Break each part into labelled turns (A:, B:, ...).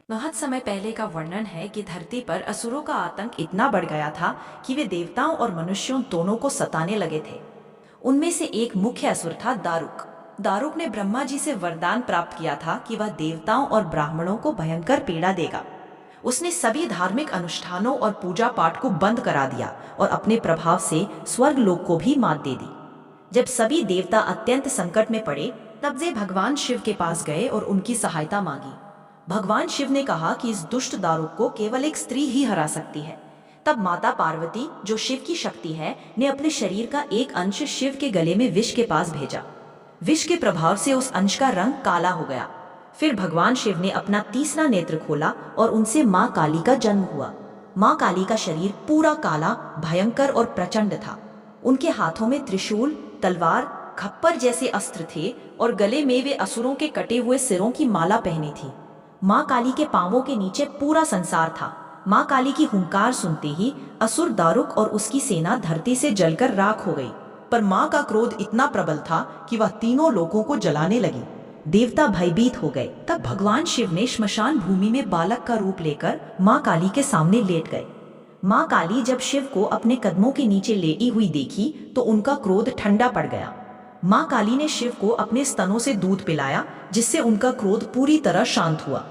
A: बहुत समय पहले का वर्णन है कि धरती पर असुरों का आतंक इतना बढ़ गया था कि वे देवताओं और मनुष्यों दोनों को सताने लगे थे। उनमें से एक मुख्य असुर था दारुक। दारुक ने ब्रह्मा जी से वरदान प्राप्त किया था कि वह देवताओं और ब्राह्मणों को भयंकर पीड़ा देगा। उसने सभी धार्मिक अनुष्ठानों और पूजा पाठ को बंद करा दिया और अपने प्रभाव से स्वर्ग लोक को भी मात दे दी। जब सभी देवता अत्यंत संकट में पड़े, तब वे भगवान शिव के पास गए और उनकी सहायता मांगी। भगवान शिव ने कहा कि इस दुष्ट दारुक को केवल एक स्त्री ही हरा सकती है। तब माता पार्वती, जो शिव की शक्ति है, ने अपने शरीर का एक अंश शिव के गले में विष के पास भेजा। विष के प्रभाव से उस अंश का रंग काला हो गया। फिर भगवान शिव ने अपना तीसरा नेत्र खोला और उनसे माँ काली का जन्म हुआ। माँ काली का शरीर पूरा काला, भयंकर और प्रचंड था। उनके हाथों में त्रिशूल, तलवार, खप्पर जैसे अस्त्र थे और गले में वे असुरों के कटे हुए सिरों की माला पहनी थी। माँ काली के पांवों के नीचे पूरा संसार था। माँ काली की हुंकार सुनते ही असुर दारुक और उसकी सेना धरती से जलकर राख हो गई। पर माँ का क्रोध इतना प्रबल था कि वह तीनों लोगों को जलाने लगी। देवता भयभीत हो गए। तब भगवान शिव ने श्मशान भूमि में बालक का रूप लेकर माँ काली के सामने लेट गए। माँ काली जब शिव को अपने कदमों के नीचे लेटी हुई देखी तो उनका क्रोध ठंडा पड़ गया। माँ काली ने शिव को अपने स्तनों से दूध पिलाया, जिससे उनका क्रोध पूरी तरह शांत हुआ।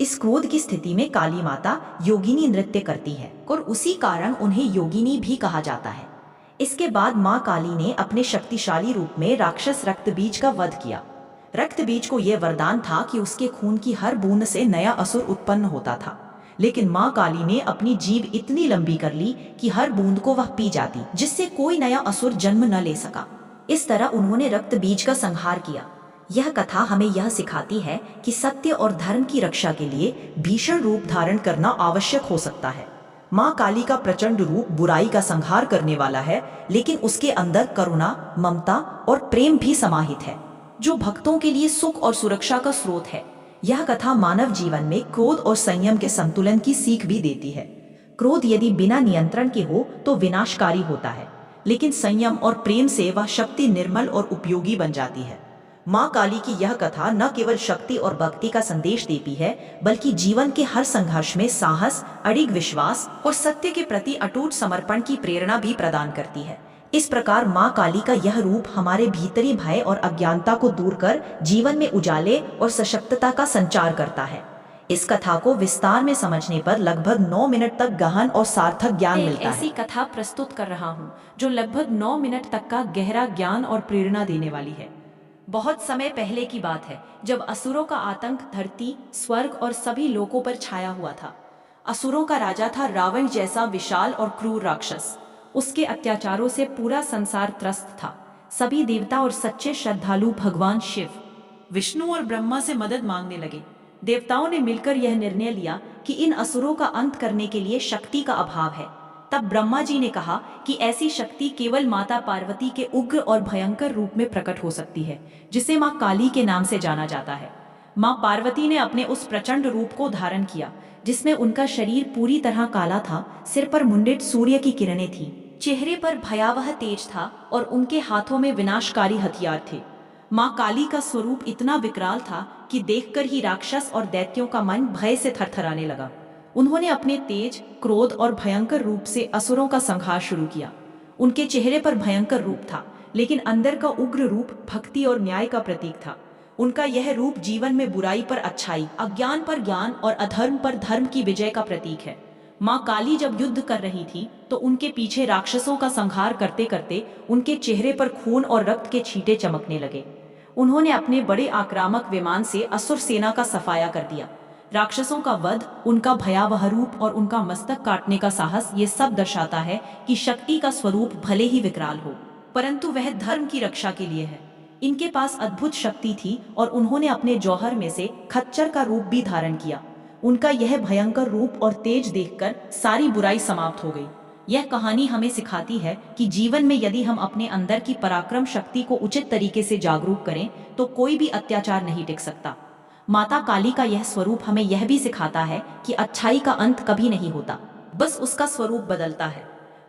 A: इस क्रोध की स्थिति में काली माता योगिनी नृत्य करती है और उसी कारण उन्हें योगिनी भी कहा जाता है। इसके बाद माँ काली ने अपने शक्तिशाली रूप में राक्षस रक्तबीज का वध किया। रक्तबीज को यह वरदान था कि उसके खून की हर बूंद से नया असुर उत्पन्न होता था। लेकिन माँ काली ने अपनी जीभ इतनी लंबी कर ली कि हर बूंद को वह पी जाती, जिससे कोई नया असुर जन्म न ले सका। इस तरह उन्होंने रक्तबीज का संहार किया। यह कथा हमें यह सिखाती है कि सत्य और धर्म की रक्षा के लिए भीषण रूप धारण करना आवश्यक हो सकता है। माँ काली का प्रचंड रूप बुराई का संहार करने वाला है, लेकिन उसके अंदर करुणा, ममता और प्रेम भी समाहित है, जो भक्तों के लिए सुख और सुरक्षा का स्रोत है। यह कथा मानव जीवन में क्रोध और संयम के संतुलन की सीख भी देती है। क्रोध यदि बिना नियंत्रण के हो तो विनाशकारी होता है, लेकिन संयम और प्रेम से वह शक्ति निर्मल और उपयोगी बन जाती है। माँ काली की यह कथा न केवल शक्ति और भक्ति का संदेश देती है, बल्कि जीवन के हर संघर्ष में साहस, अडिग विश्वास और सत्य के प्रति अटूट समर्पण की प्रेरणा भी प्रदान करती है। इस प्रकार माँ काली का यह रूप हमारे भीतरी भय और अज्ञानता को दूर कर जीवन में उजाले और सशक्तता का संचार करता है। इस कथा को विस्तार में समझने पर लगभग 9 मिनट तक गहन और सार्थक ज्ञान मिलता है।
B: ऐसी कथा प्रस्तुत कर रहा हूँ जो लगभग 9 मिनट तक का गहरा ज्ञान और प्रेरणा देने वाली है। बहुत समय पहले की बात है, जब असुरों का आतंक धरती, स्वर्ग और सभी लोकों पर छाया हुआ था। असुरों का राजा था रावण जैसा विशाल और क्रूर राक्षस। उसके अत्याचारों से पूरा संसार त्रस्त था। सभी देवता और सच्चे श्रद्धालु भगवान शिव, विष्णु और ब्रह्मा से मदद मांगने लगे। देवताओं ने मिलकर यह निर्णय लिया कि इन असुरों का अंत करने के लिए शक्ति का अभाव है। तब ब्रह्मा जी ने कहा कि ऐसी शक्ति केवल माता पार्वती के उग्र और भयंकर रूप में प्रकट हो सकती है, जिसे माँ काली के नाम से जाना जाता है। माँ पार्वती ने अपने उस प्रचंड रूप को धारण किया, जिसमें उनका शरीर पूरी तरह काला था, सिर पर मुंडित सूर्य की किरणें थीं, चेहरे पर भयावह तेज था और उनके हाथों में विनाशकारी हथियार थे। माँ काली का स्वरूप इतना विकराल था कि देखकर ही राक्षस और दैत्यों का मन भय से थरथराने लगा। उन्होंने अपने तेज, क्रोध और भयंकर रूप से असुरों का संहार शुरू किया। उनके चेहरे पर भयंकर रूप था, लेकिन अंदर का उग्र रूप भक्ति और न्याय का प्रतीक था। उनका यह रूप जीवन में बुराई पर अच्छाई, अज्ञान पर ज्ञान और अधर्म पर धर्म की विजय का प्रतीक है। माँ काली जब युद्ध कर रही थी तो उनके पीछे राक्षसों का संहार करते करते उनके चेहरे पर खून और रक्त के छींटे चमकने लगे। उन्होंने अपने बड़े आक्रामक विमान से असुर सेना का सफाया कर दिया। राक्षसों का वध, उनका भयावह रूप और उनका मस्तक काटने का साहस, ये सब दर्शाता है कि शक्ति का स्वरूप भले ही विकराल हो, परंतु वह धर्म की रक्षा के लिए है। इनके पास अद्भुत शक्ति थी और उन्होंने अपने जौहर में से खच्चर का रूप भी धारण किया। उनका यह भयंकर रूप और तेज देखकर सारी बुराई समाप्त हो गई। यह कहानी हमें सिखाती है कि जीवन में यदि हम अपने अंदर की पराक्रम शक्ति को उचित तरीके से जागरूक करें तो कोई भी अत्याचार नहीं टिक सकता। माता काली का यह स्वरूप हमें यह भी सिखाता है कि अच्छाई का अंत कभी नहीं होता, बस उसका स्वरूप बदलता है।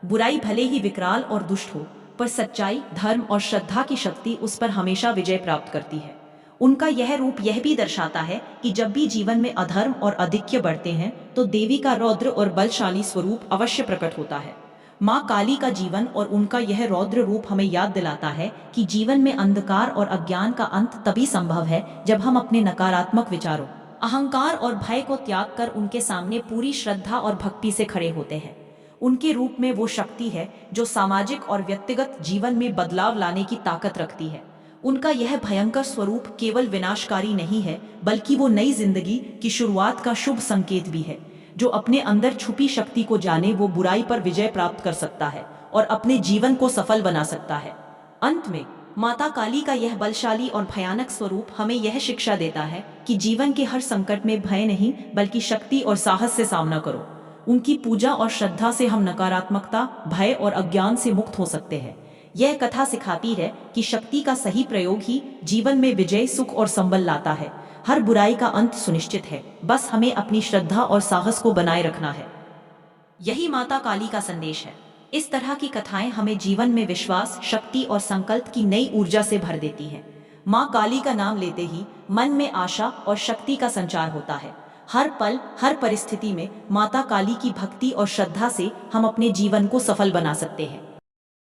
B: बुराई भले ही विकराल और दुष्ट हो, पर सच्चाई, धर्म और श्रद्धा की शक्ति उस पर हमेशा विजय प्राप्त करती है।
A: उनका यह रूप यह भी दर्शाता है कि जब भी जीवन में अधर्म और अधिक्य बढ़ते हैं तो देवी का रौद्र और बलशाली स्वरूप अवश्य प्रकट होता है। माँ काली का जीवन और उनका यह रौद्र रूप हमें याद दिलाता है कि जीवन में अंधकार और अज्ञान का अंत तभी संभव है जब हम अपने नकारात्मक विचारों, अहंकार और भय को त्याग कर उनके सामने पूरी श्रद्धा और भक्ति से खड़े होते हैं। उनके रूप में वो शक्ति है जो सामाजिक और व्यक्तिगत जीवन में बदलाव लाने की ताकत रखती है। उनका यह भयंकर स्वरूप केवल विनाशकारी नहीं है, बल्कि वो नई जिंदगी की शुरुआत का शुभ संकेत भी है। जो अपने अंदर छुपी शक्ति को जाने वो बुराई पर विजय प्राप्त कर सकता है और अपने जीवन को सफल बना सकता है। अंत में माता काली का यह बलशाली और भयानक स्वरूप हमें यह शिक्षा देता है कि जीवन के हर संकट में भय नहीं बल्कि शक्ति और साहस से सामना करो। उनकी पूजा और श्रद्धा से हम नकारात्मकता, भय और अज्ञान से मुक्त हो सकते हैं। यह कथा सिखाती है कि शक्ति का सही प्रयोग ही जीवन में विजय, सुख और संबल लाता है। हर बुराई का अंत सुनिश्चित है, बस हमें अपनी श्रद्धा और साहस को बनाए रखना है। यही माता काली का संदेश है। इस तरह की कथाएं हमें जीवन में विश्वास, शक्ति और संकल्प की नई ऊर्जा से भर देती हैं। माँ काली का नाम लेते ही मन में आशा और शक्ति का संचार होता है। हर पल, हर परिस्थिति में माता काली की भक्ति और श्रद्धा से हम अपने जीवन को सफल बना सकते हैं।